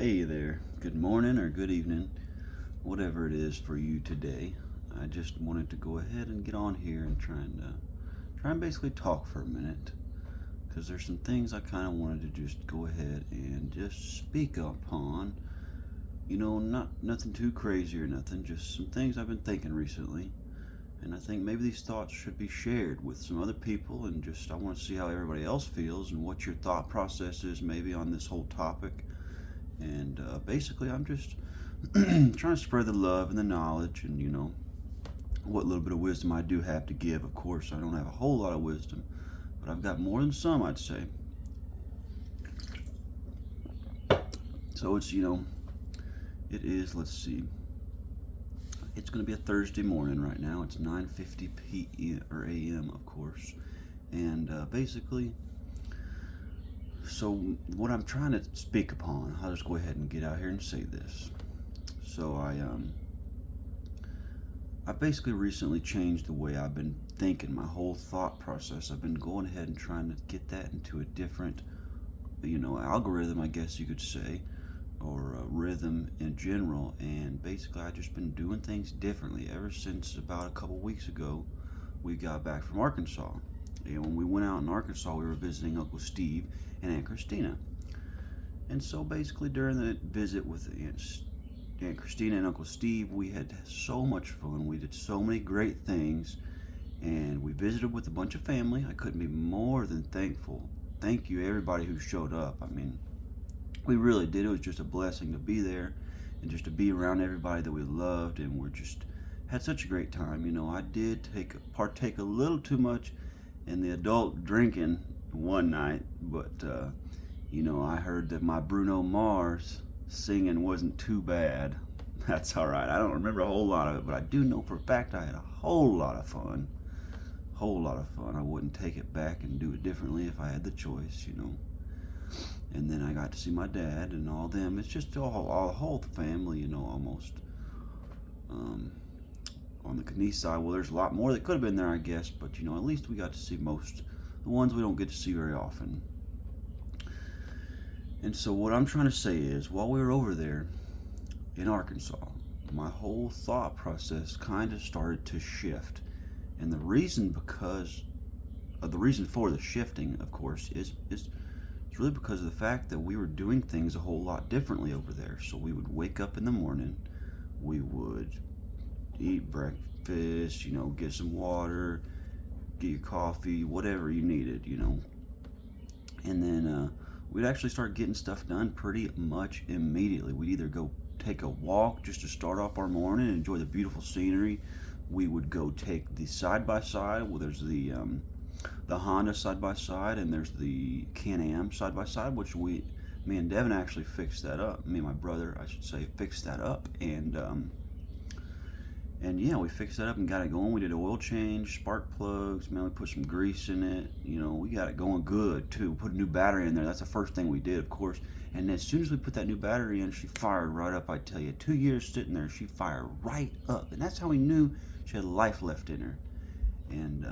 Hey there, good morning or good evening, whatever it is for you today. I just wanted to go ahead and get on here and try and basically talk for a minute because there's some things I kind of wanted to just go ahead and just speak upon. Not nothing too crazy or nothing, just some things I've been thinking recently. And I think maybe these thoughts should be shared with some other people, and just I want to see how everybody else feels and what your thought process is maybe on this whole topic. And basically, I'm just trying to spread the love and the knowledge, and what little bit of wisdom I do have to give. Of course, I don't have a whole lot of wisdom, but I've got more than some, I'd say. So it is, let's see, it's going to be a Thursday morning right now. It's 9:50 p.m. or a.m., of course. And basically, so what I'm trying to speak upon, I'll just go ahead and get out here and say this. So I basically recently changed the way I've been thinking, my whole thought process. I've been going ahead and trying to get that into a different, algorithm, I guess you could say, or rhythm in general. And basically, I've just been doing things differently ever since about a couple weeks ago. We got back from Arkansas. And when we went out in Arkansas, we were visiting Uncle Steve and Aunt Christina. And so basically, during the visit with Aunt Christina and Uncle Steve, we had so much fun. We did so many great things, and we visited with a bunch of family. I couldn't be more than thankful. Thank you, everybody who showed up. I mean, we really did. It was just a blessing to be there and just to be around everybody that we loved, and we're just had such a great time. I did partake a little too much in the adult drinking one night, but I heard that my Bruno Mars singing wasn't too bad. That's all right. I don't remember a whole lot of it, but I do know for a fact I had a whole lot of fun. Whole lot of fun. I wouldn't take it back and do it differently if I had the choice. And then I got to see my dad and all them. It's just all the whole family, almost. On the Knies side, well, there's a lot more that could have been there, I guess, but at least we got to see most, the ones we don't get to see very often. And so what I'm trying to say is, while we were over there in Arkansas, my whole thought process kind of started to shift. And the reason for the shifting, of course, is really because of the fact that we were doing things a whole lot differently over there. So we would wake up in the morning, we would eat breakfast, get some water, get your coffee, whatever you needed, and then we'd actually start getting stuff done pretty much immediately. We'd either go take a walk just to start off our morning and enjoy the beautiful scenery. We would go take the side-by-side. Well, there's the Honda side-by-side, and there's the Can-Am side-by-side, which me and Devin actually fixed that up. Me and my brother, I should say, fixed that up. And yeah, we fixed that up and got it going. We did an oil change, spark plugs, man, we put some grease in it. We got it going good too. Put a new battery in there. That's the first thing we did, of course. And as soon as we put that new battery in, she fired right up, I tell you. 2 years sitting there, she fired right up. And that's how we knew she had life left in her. And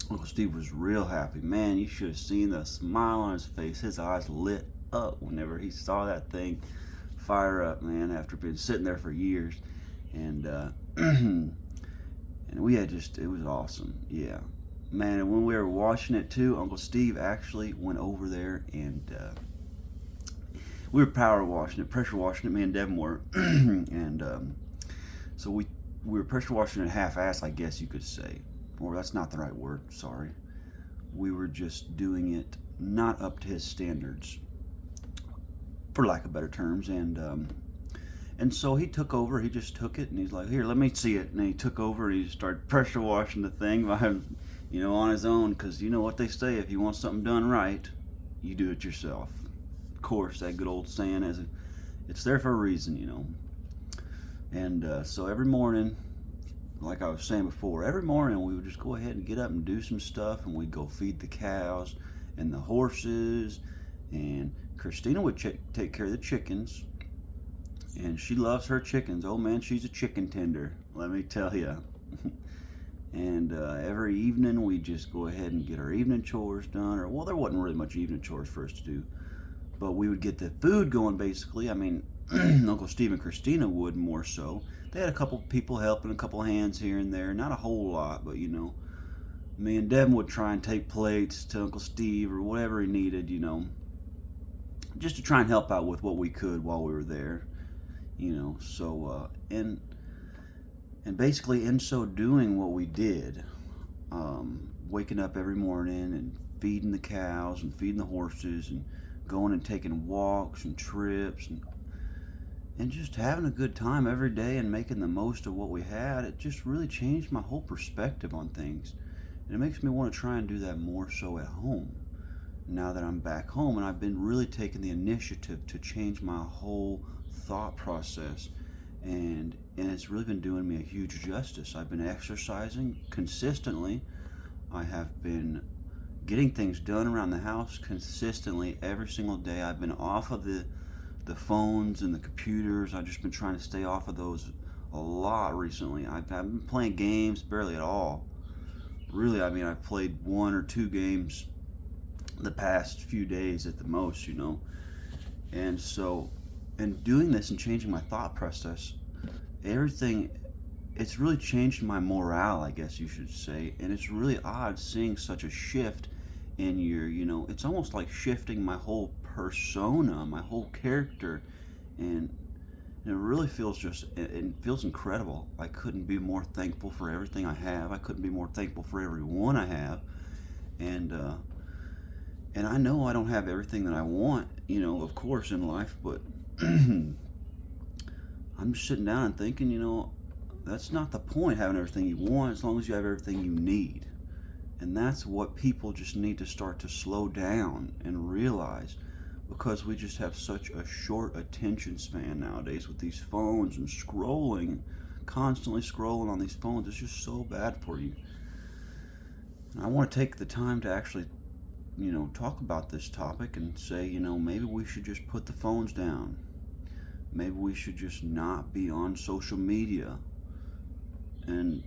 Uncle Steve was real happy. Man, you should have seen the smile on his face. His eyes lit up whenever he saw that thing fire up, man, after being sitting there for years. And and we had it was awesome. Yeah, man. And when we were washing it too, Uncle Steve actually went over there and we were pressure washing it. Me and Devin were, and so we were pressure washing it half-assed, I guess you could say, or that's not the right word. Sorry, we were just doing it not up to his standards, for lack of better terms, and so he took over. He just took it and he's like, "Here, let me see it." And he took over and he started pressure washing the thing by, on his own. Because you know what they say: if you want something done right, you do it yourself. Of course, that good old saying it's there for a reason, And so every morning, like I was saying before, every morning we would just go ahead and get up and do some stuff, and we'd go feed the cows and the horses, and Christina would take care of the chickens. And she loves her chickens. Oh man, she's a chicken tender, let me tell you. And every evening we just go ahead and get our evening chores done. Well, there wasn't really much evening chores for us to do, but we would get the food going basically. I mean, Uncle Steve and Christina would more so. They had a couple people helping, a couple hands here and there, not a whole lot, but me and Devin would try and take plates to Uncle Steve or whatever he needed, just to try and help out with what we could while we were there, So, and basically in so doing what we did, waking up every morning and feeding the cows and feeding the horses and going and taking walks and trips and just having a good time every day and making the most of what we had, it just really changed my whole perspective on things. And it makes me want to try and do that more so at home. Now that I'm back home, and I've been really taking the initiative to change my whole thought process, and it's really been doing me a huge justice. I've been exercising consistently. I have been getting things done around the house consistently every single day. I've been off of the phones and the computers. I've just been trying to stay off of those a lot recently. I've been playing games barely at all. Really, I mean, I've played 1 or 2 games the past few days at the most, And so, in doing this and changing my thought process, it's really changed my morale, I guess you should say. And it's really odd seeing such a shift in it's almost like shifting my whole persona, my whole character. And it really feels it feels incredible. I couldn't be more thankful for everything I have. I couldn't be more thankful for everyone I have. And I know I don't have everything that I want, of course, in life, but I'm just sitting down and thinking, that's not the point, having everything you want, as long as you have everything you need. And that's what people just need to start to slow down and realize, because we just have such a short attention span nowadays with these phones and constantly scrolling on these phones. It's just so bad for you. And I want to take the time to actually, talk about this topic and say, maybe we should just put the phones down. Maybe we should just not be on social media. And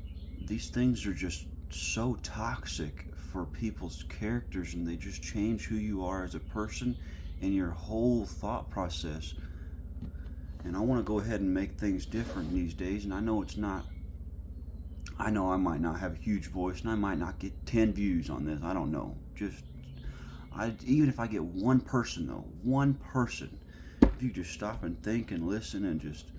these things are just so toxic for people's characters, and they just change who you are as a person and your whole thought process. And I want to go ahead and make things different these days. And I know I might not have a huge voice, and I might not get 10 views on this. I don't know. Even if I get one person, if you just stop and think and listen and just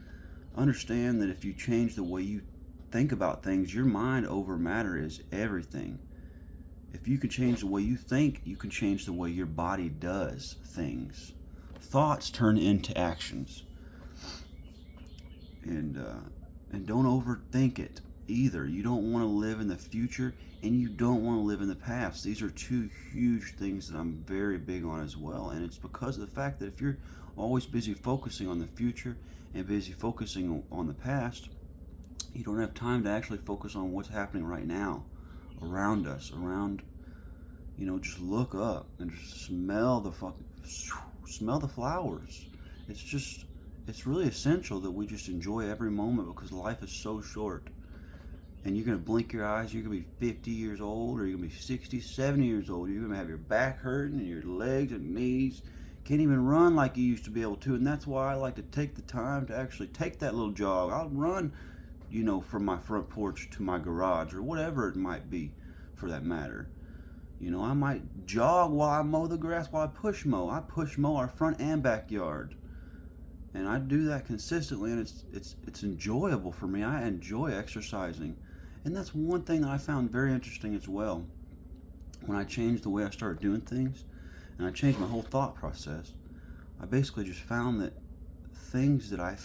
understand that if you change the way you think about things, your mind over matter is everything. If you can change the way you think, you can change the way your body does things. Thoughts turn into actions. And don't overthink it either. You don't want to live in the future, and you don't want to live in the past. These are 2 huge things that I'm very big on as well. And it's because of the fact that if you're always busy focusing on the future and busy focusing on the past, you don't have time to actually focus on what's happening right now around us, just look up and just smell the flowers. It's really essential that we just enjoy every moment, because life is so short. And you're going to blink your eyes, you're going to be 50 years old, or you're going to be 60, 70 years old. You're going to have your back hurting and your legs and knees. Can't even run like you used to be able to. And that's why I like to take the time to actually take that little jog. I'll run, from my front porch to my garage, or whatever it might be for that matter. I might jog while I mow the grass, while I push mow. I push mow our front and backyard. And I do that consistently, and it's enjoyable for me. I enjoy exercising. And that's one thing that I found very interesting as well. When I changed the way I started doing things, and I changed my whole thought process, I basically just found that things that I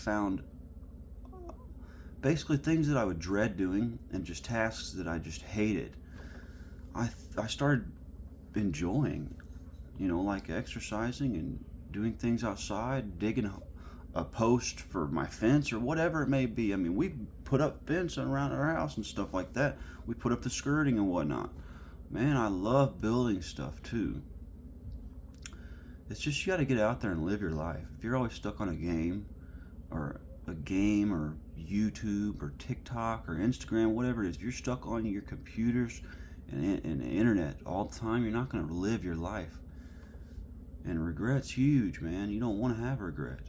would dread doing, and just tasks that I just hated, I started enjoying, like exercising and doing things outside, digging a post for my fence or whatever it may be. I mean, we put up fence around our house and stuff like that. We put up the skirting and whatnot. Man, I love building stuff too. It's just, you got to get out there and live your life. If you're always stuck on a game or YouTube or TikTok or Instagram, whatever it is, if you're stuck on your computers and the internet all the time, you're not going to live your life. And regret's huge, man. You don't want to have regret.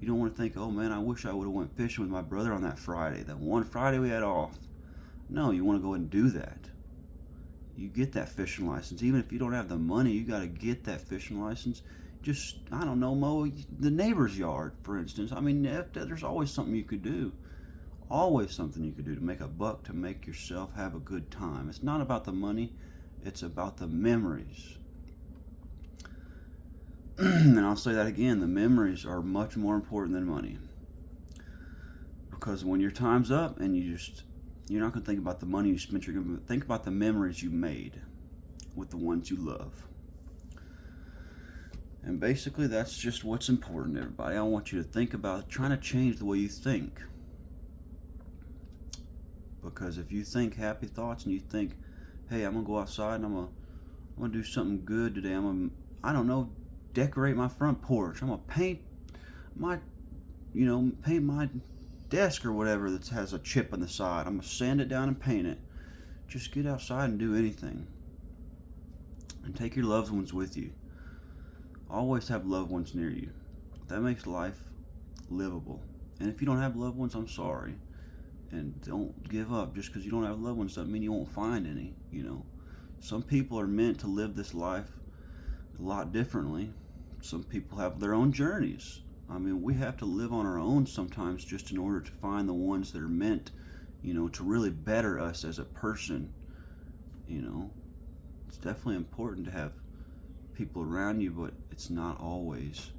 You don't want to think, oh man, I wish I would have went fishing with my brother on that Friday, that one Friday we had off. No, you want to go ahead and do that. You get that fishing license. Even if you don't have the money, you got to get that fishing license. Just, I don't know, mow the neighbor's yard, for instance. I mean, there's always something you could do. Always something you could do to make a buck, to make yourself have a good time. It's not about the money, it's about the memories. And I'll say that again, the memories are much more important than money. Because when your time's up and you're not going to think about the money you spent, you're going to think about the memories you made with the ones you love. And basically that's just what's important, everybody. I want you to think about trying to change the way you think. Because if you think happy thoughts and you think, hey, I'm going to go outside and I'm going to do something good today. I don't know, decorate my front porch. I'm going to paint my desk or whatever that has a chip on the side. I'm going to sand it down and paint it. Just get outside and do anything. And take your loved ones with you. Always have loved ones near you. That makes life livable. And if you don't have loved ones, I'm sorry. And don't give up. Just because you don't have loved ones doesn't mean you won't find any. Some people are meant to live this life a lot differently. Some people have their own journeys. I mean, we have to live on our own sometimes just in order to find the ones that are meant, to really better us as a person. It's definitely important to have people around you, but it's not always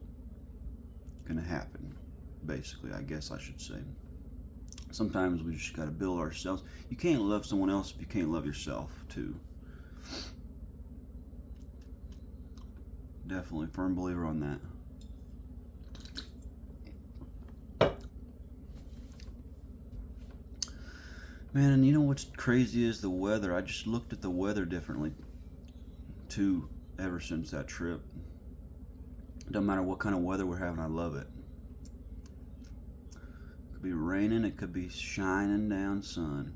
going to happen, basically, I guess I should say. Sometimes we just got to build ourselves. You can't love someone else if you can't love yourself, too. Definitely firm believer on that. Man, and you know what's crazy is the weather. I just looked at the weather differently, too, ever since that trip. Doesn't matter what kind of weather we're having, I love it. It could be raining, it could be shining down sun.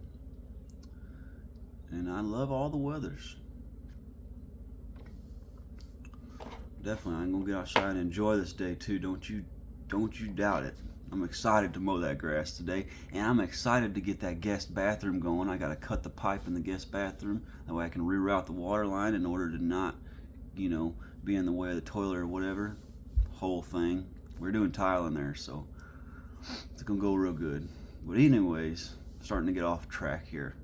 And I love all the weathers. Definitely, I'm gonna get outside and enjoy this day too. Don't you doubt it. I'm excited to mow that grass today, and I'm excited to get that guest bathroom going. I gotta cut the pipe in the guest bathroom. That way I can reroute the water line in order to not, be in the way of the toilet or whatever. Whole thing. We're doing tile in there, so it's gonna go real good. But anyways, starting to get off track here.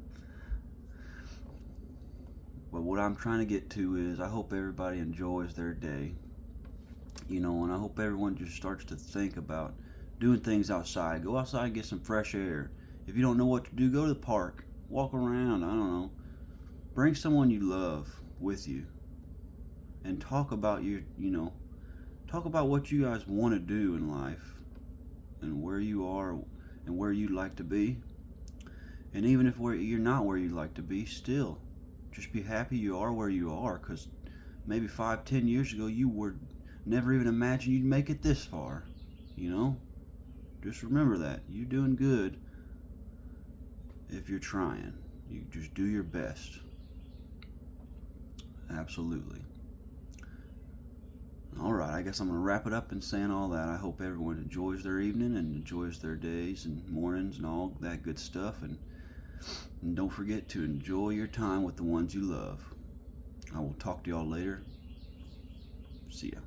But what I'm trying to get to is I hope everybody enjoys their day. And I hope everyone just starts to think about doing things outside. Go outside and get some fresh air. If you don't know what to do, go to the park. Walk around, I don't know. Bring someone you love with you. And talk about talk about what you guys want to do in life. And where you are and where you'd like to be. And even if you're not where you'd like to be, still, just be happy you are where you are, because maybe 5-10 years ago you were never even imagined you'd make it this far. Just remember that you're doing good if you're trying. You just do your best. Absolutely. Alright, I guess I'm going to wrap it up in saying all that. I hope everyone enjoys their evening and enjoys their days and mornings and all that good stuff. And don't forget to enjoy your time with the ones you love. I will talk to y'all later. See ya.